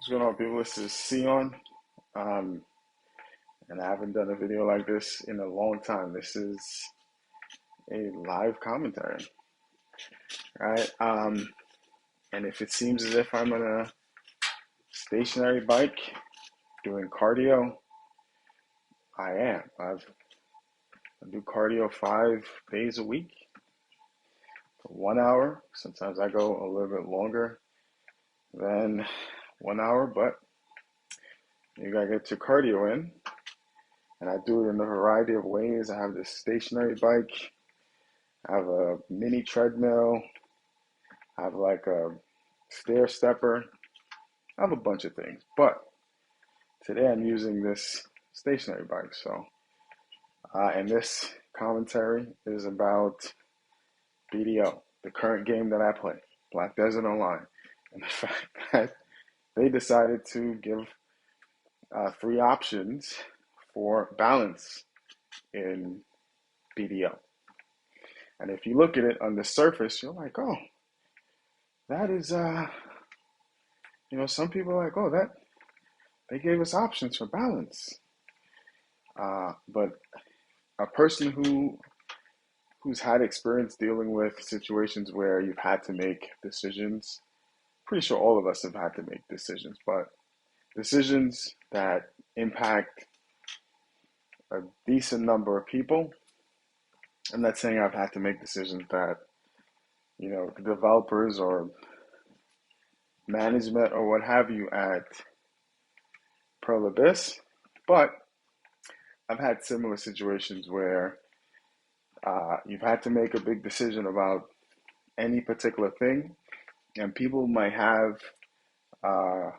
What's going on, people? This is Sion, um, and I haven't done a video like this in a long time. This is a live commentary, right? And if it seems as if I'm on a stationary bike doing cardio, I am. I do cardio 5 days a week for 1 hour. Sometimes I go a little bit longer than 1 hour, but you gotta get your cardio in. And I do it in a variety of ways. I have this stationary bike. I have a mini treadmill. I have like a stair stepper. I have a bunch of things. But today I'm using this stationary bike. And this commentary is about BDO, the current game that I play, Black Desert Online. And the fact that they decided to give three options for balance in BDO. And if you look at it on the surface, you're like, oh, that is, some people are like, oh, that they gave us options for balance. But a person who's had experience dealing with situations where you've had to make decisions, pretty sure all of us have had to make decisions, but decisions that impact a decent number of people. I'm not saying I've had to make decisions that, developers or management or what have you at Pearl Abyss, but I've had similar situations where you've had to make a big decision about any particular thing, and people might have, uh,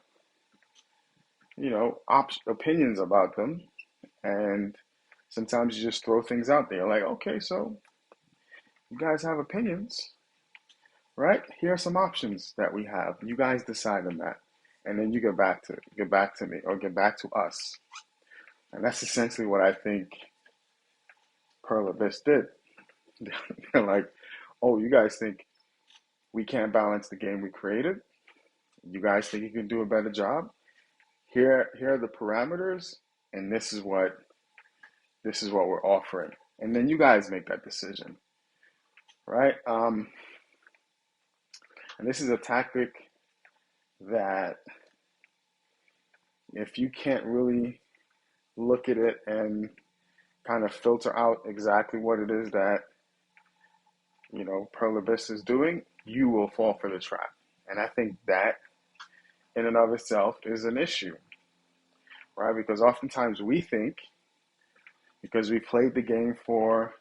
opinions about them, and sometimes you just throw things out there like, okay, so you guys have opinions, right? Here are some options that we have. You guys decide on that, and then you get back to me or get back to us, and that's essentially what I think Pearl Abyss did. They're like, oh, you guys think we can't balance the game we created? You guys think you can do a better job? Here are the parameters, and this is what we're offering. And then you guys make that decision, right? And this is a tactic that if you can't really look at it and kind of filter out exactly what it is that, Pearl Abyss is doing, you will fall for the trap. And I think that in and of itself is an issue, right? Because oftentimes we think because we played the game for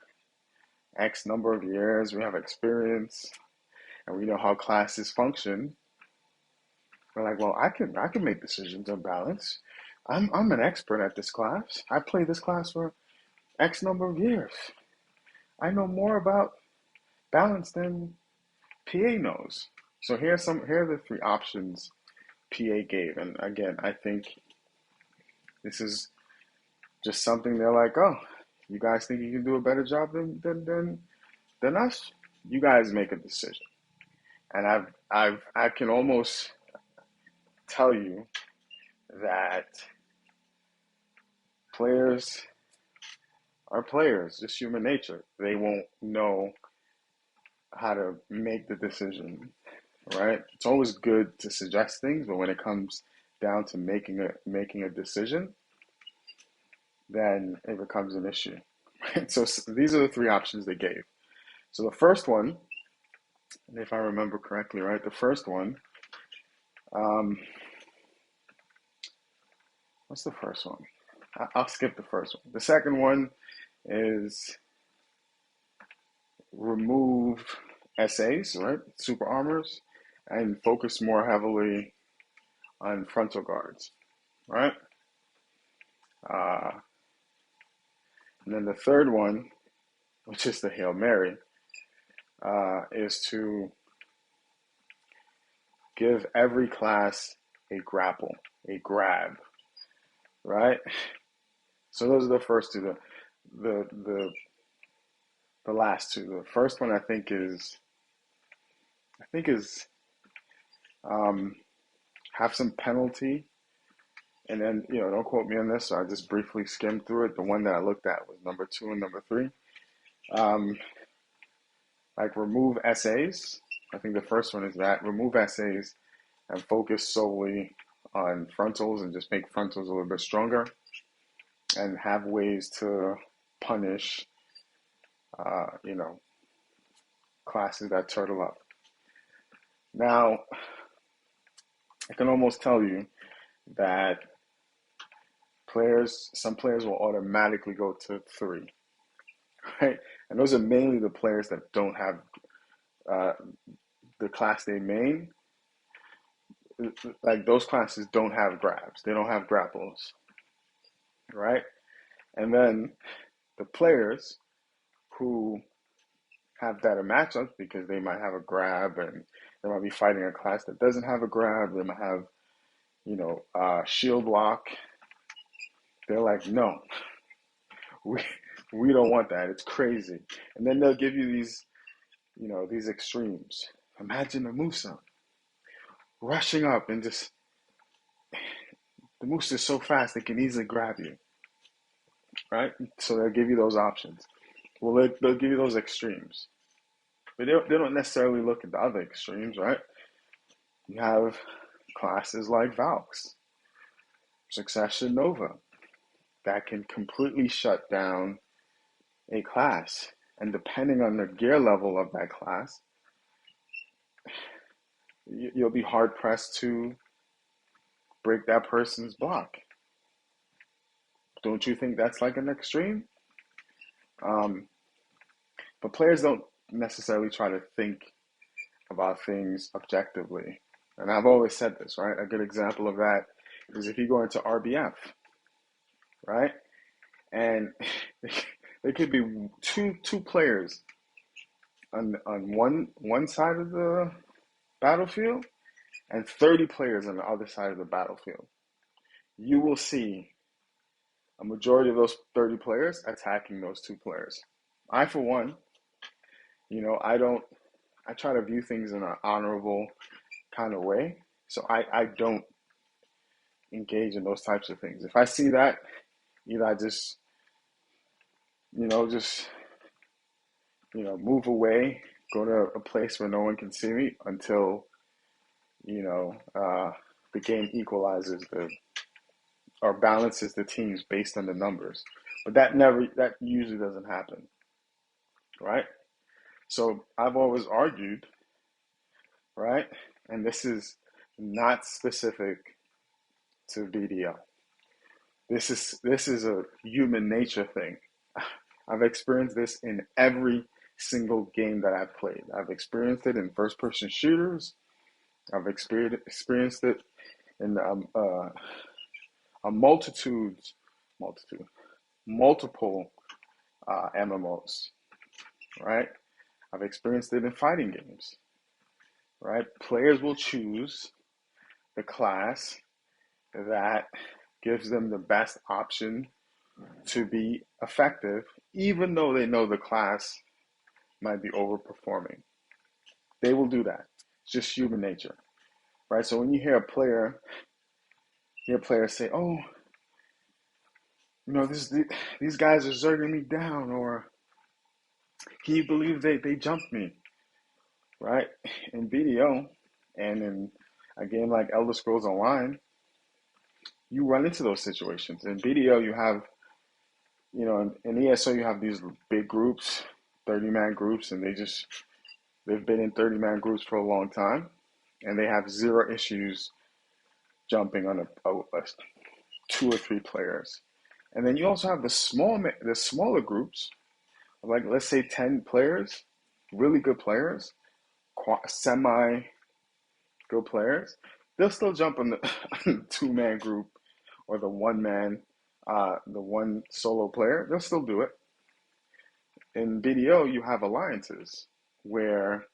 X number of years, we have experience, and we know how classes function. We're like, well, I can make decisions on balance. I'm an expert at this class. I played this class for X number of years. I know more about balance than PA knows. So here are the three options PA gave. And again, I think this is just something they're like, oh, you guys think you can do a better job than us? You guys make a decision. And I can almost tell you that players are players, just human nature. They won't know how to make the decision, right? It's always good to suggest things, but when it comes down to making a decision, then it becomes an issue. Right? So these are the three options they gave. So the first one, if I remember correctly, right, the first one, um, what's the first one? I'll skip the first one. The second one is remove SAs, right? Super armors, and focus more heavily on frontal guards, right? Uh, and then the third one, which is the Hail Mary, is to give every class a grapple, a grab, right? So those are the first two. The the the last two. The first one I think is um, have some penalty, and then, don't quote me on this, so I just briefly skimmed through it. The one that I looked at was number 2 and number 3. Um, like remove essays. I think the first one is that remove essays and focus solely on frontals and just make frontals a little bit stronger and have ways to punish, uh, you know, classes that turtle up. Now, I can almost tell you that some players will automatically go to 3, right? And those are mainly the players that don't have uh, the class they main. Like those classes don't have grabs, they don't have grapples, right? And then the players who have better matchups because they might have a grab and they might be fighting a class that doesn't have a grab, they might have, shield block. They're like, no, we we don't want that. It's crazy. And then they'll give you these extremes. Imagine a Musa rushing up and just the Musa is so fast they can easily grab you, right? So they'll give you those options. Well, they'll give you those extremes, but they don't necessarily look at the other extremes, right? You have classes like Valks, Succession Nova, that can completely shut down a class. And depending on the gear level of that class, you'll be hard pressed to break that person's block. Don't you think that's like an extreme? Um, but players don't necessarily try to think about things objectively. And I've always said this, right? A good example of that is if you go into RBF, right? And there could be two players on one side of the battlefield and 30 players on the other side of the battlefield. You will see a majority of those 30 players attacking those 2 players. I, for one, I try to view things in an honorable kind of way. So I don't engage in those types of things. If I see that, either I just move away, go to a place where no one can see me until, the game equalizes or balances the teams based on the numbers. But that usually doesn't happen, right? So I've always argued, right? And this is not specific to BDO. This is a human nature thing. I've experienced this in every single game that I've played. I've experienced it in first-person shooters. I've experienced it in a multiple MMOs, right? I've experienced it in fighting games, right? Players will choose the class that gives them the best option to be effective, even though they know the class might be overperforming. They will do that. It's just human nature, right? So when you hear players say, "Oh, these guys are zerging me down," or "Can you believe they jumped me?" Right? In BDO and in a game like Elder Scrolls Online, you run into those situations. In BDO, you have, in ESO, you have these big groups, 30-man groups, and they've been in 30-man groups for a long time, and they have zero issues jumping on a 2 or 3 players. And then you also have the smaller groups, like let's say 10 players, really good players, semi good players. They'll still jump on the 2-man group or the the one solo player. They'll still do it. In BDO, you have alliances where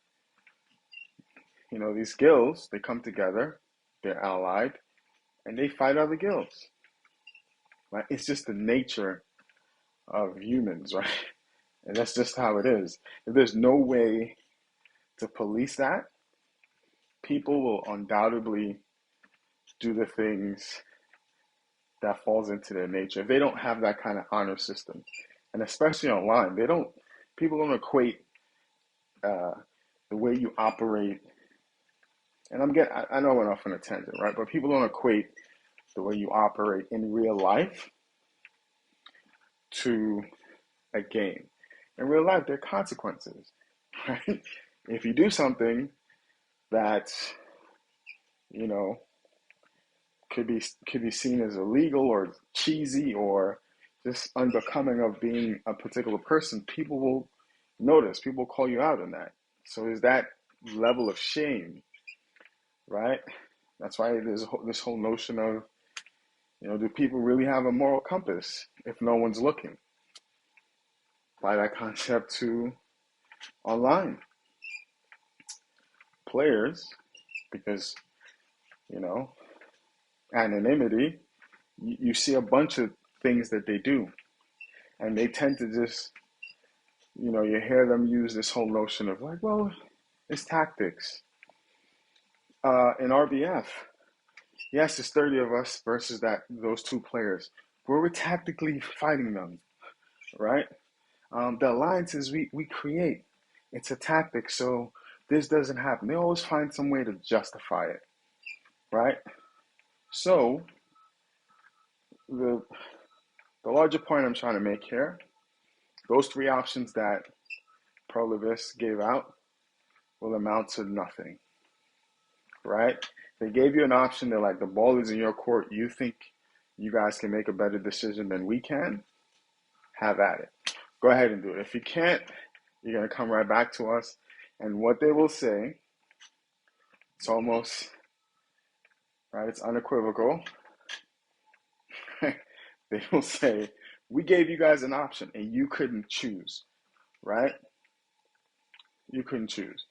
these guilds, they come together, they're allied, and they fight other guilds. Right? It's just the nature of humans, right? And that's just how it is. If there's no way to police that, people will undoubtedly do the things that falls into their nature. If they don't have that kind of honor system, and especially online, people don't equate uh, the way you operate. And I know I went off on a tangent, right? But people don't equate the way you operate in real life to a game. In real life, there are consequences, right? If you do something that's, you know, could be seen as illegal or cheesy or just unbecoming of being a particular person, people will notice. People will call you out on that. So is that level of shame, right? That's why there's this whole notion of, do people really have a moral compass if no one's looking? Apply that concept to online players because, you know, anonymity, you see a bunch of things that they do, and they tend to just, you hear them use this whole notion of like, well, it's tactics. In RBF, yes, it's 30 of us versus those two players, where we're tactically fighting them, right? The alliances we create, it's a tactic, so this doesn't happen. They always find some way to justify it, right? So the the larger point I'm trying to make here, those three options that Prolivis gave out will amount to nothing, right? They gave you an option. They're like, the ball is in your court. You think you guys can make a better decision than we can? Have at it. Go ahead and do it. If you can't, you're going to come right back to us. And what they will say, it's almost, right, it's unequivocal. They will say, we gave you guys an option and you couldn't choose, right? You couldn't choose.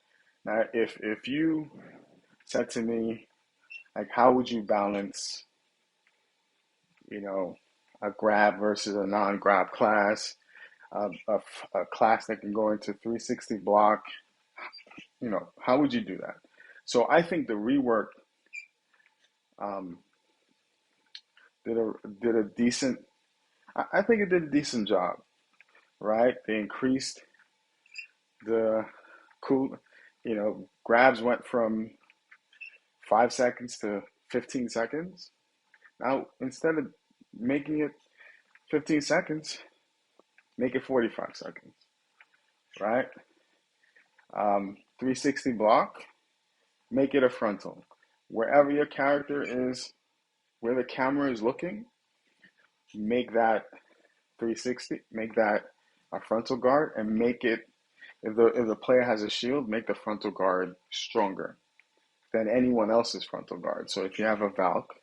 Now, if you said to me, like, how would you balance, a grab versus a non-grab class, a class that can go into 360 block, how would you do that? So I think the rework um, did a decent. I think it did a decent job, right? They increased the cool, grabs went from 5 seconds to 15 seconds. Now instead of making it 15 seconds, make it 45 seconds, right? 360 block, make it a frontal. Wherever your character is, where the camera is looking, make that 360, make that a frontal guard, and make it, if the player has a shield, make the frontal guard stronger than anyone else's frontal guard. So if you have a Valk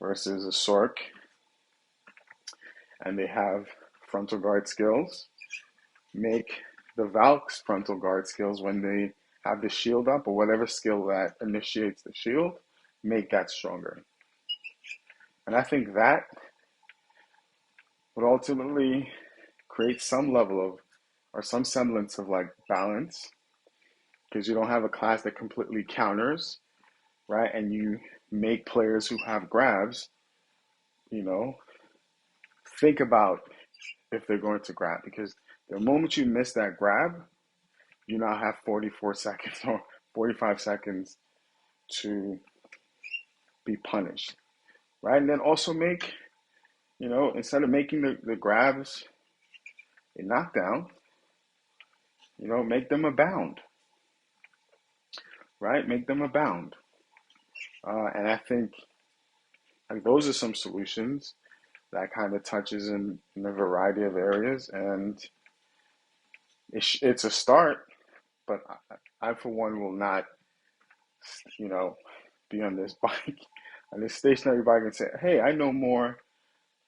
versus a Sork, and they have frontal guard skills, make the Valk's frontal guard skills when they have the shield up or whatever skill that initiates the shield, make that stronger. And I think that would ultimately create some level of, or some semblance of like balance, because you don't have a class that completely counters, right? And you make players who have grabs, think about if they're going to grab, because the moment you miss that grab, you now have 44 seconds or 45 seconds to be punished, right? And then also make, instead of making the grabs a knockdown, make them a bound, right? Make them a bound. And I think like those are some solutions that kind of touches in a variety of areas, and it's a start. But I for one will not, be on this bike, on this stationary bike, and say, "Hey, I know more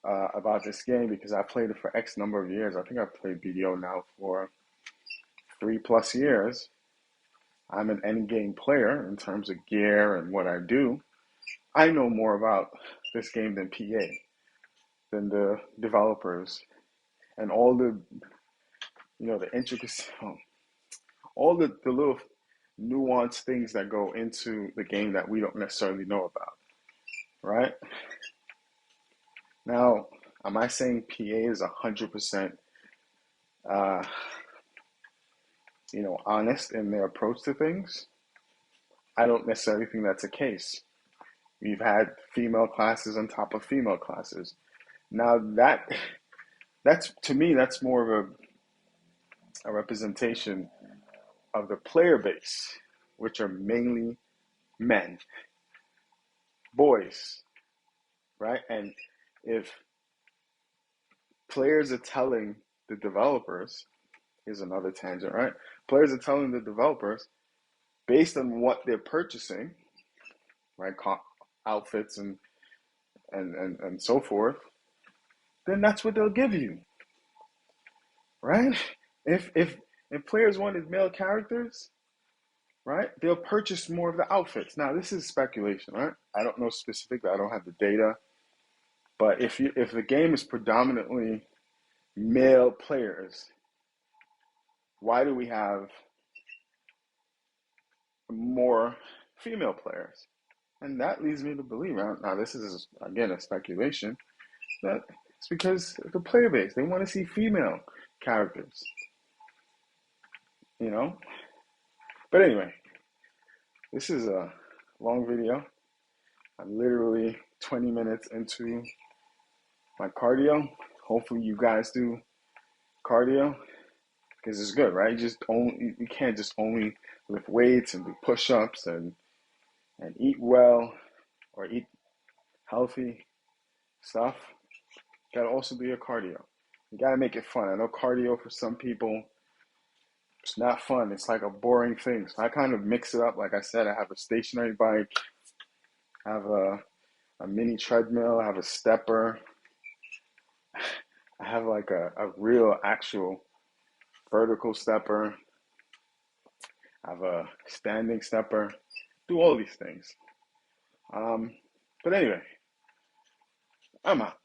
about this game because I played it for X number of years. I think I've played BDO now for 3+ years. I'm an end game player in terms of gear and what I do. I know more about this game than PA, than the developers, and all the, the intricacies, all the little nuanced things that go into the game that we don't necessarily know about. right? Now, am I saying PA is 100%, uh, honest in their approach to things? I don't necessarily think that's the case. We've had female classes on top of female classes. Now that's to me that's more of a representation of the player base, which are mainly men, boys, right? And if players are telling the developers, here's another tangent, right? Players are telling the developers based on what they're purchasing, right? Outfits and so forth, then that's what they'll give you, right? If players wanted male characters, right, they'll purchase more of the outfits. Now this is speculation, right? I don't know specifically. I don't have the data, but if the game is predominantly male players, why do we have more female players? And that leads me to believe, now this is again a speculation, that it's because of the player base. They want to see female characters, you know? But anyway, this is a long video. I'm literally 20 minutes into my cardio. Hopefully you guys do cardio because it's good, right? You can't just only lift weights and do push-ups and eat well or eat healthy stuff. You gotta also do your cardio. You gotta make it fun. I know cardio for some people it's not fun. It's like a boring thing. So I kind of mix it up. Like I said, I have a stationary bike, I have a mini treadmill, I have a stepper, I have like a real actual vertical stepper, I have a standing stepper, do all these things. But anyway, I'm out.